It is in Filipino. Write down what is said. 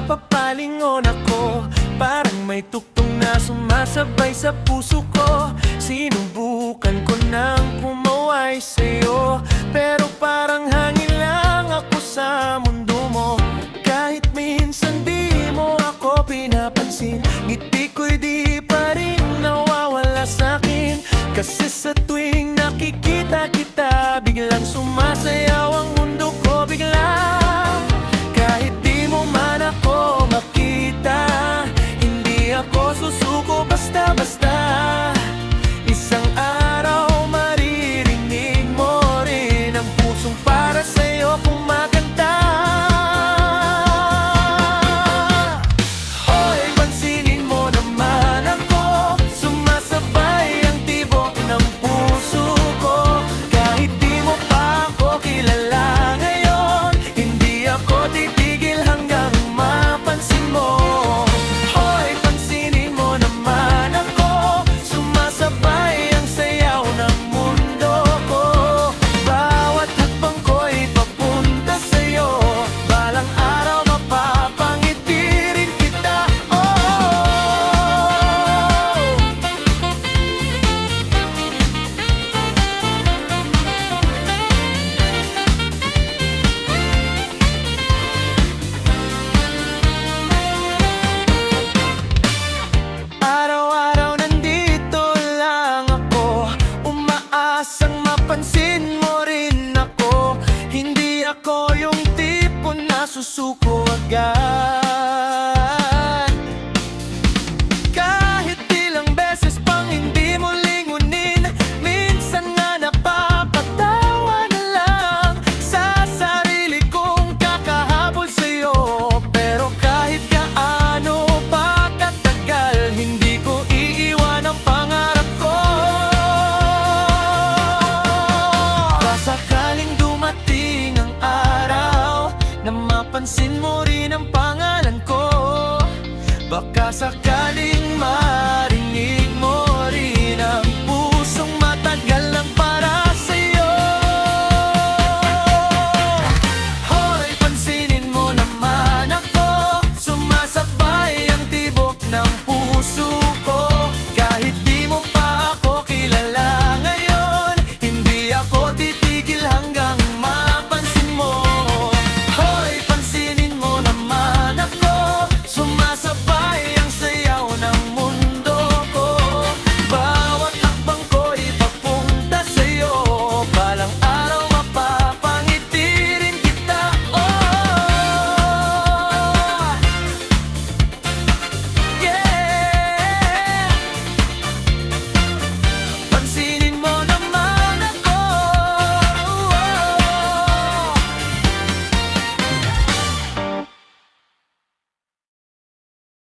napapalingon ako, parang may tuktong na sumasabay sa puso ko. Sinubukan ko nang pumaway sa'yo, pero parang hangin lang ako sa mundo mo. Kahit minsan di mo ako pinapansin, ngiti ko'y di pa rin nawawala sa'kin. Kasi sa tuwing nakikita kita, biglang sumasayaw ang mundo ko bigla. Kahit di mo man ako makita, hindi ako susuko basta-basta. Isang araw maririnig mo rin ang pusong para sa'yo kumakanta. Hoy, pansinin mo naman ako, sumasabay ang tibok ng puso ko. Kahit di mo pa ako kilala ngayon, hindi ako titigil hanggang mapansin mo. Hoy, pansinin mo naman ako, sumasabay ang sayaw ng mundo ko. Bawat hakbang ko'y papunta sa'yo, balang araw mapapangiti rin kita. Araw-araw nandito lang ako, umaasang mapansin mo rin ako. Hindi ako yung tipo na susuko agad. Kahit ilang beses pang hindi mo lingunin, minsan nga napapatawa na lang sa sarili kong kakahabol sa'yo. Pero kahit gaano pa katagal, hindi ko iiwan ang pangarap ko. Sakaling dumating ang araw na mapansin mo rin ang pangalan ko, baka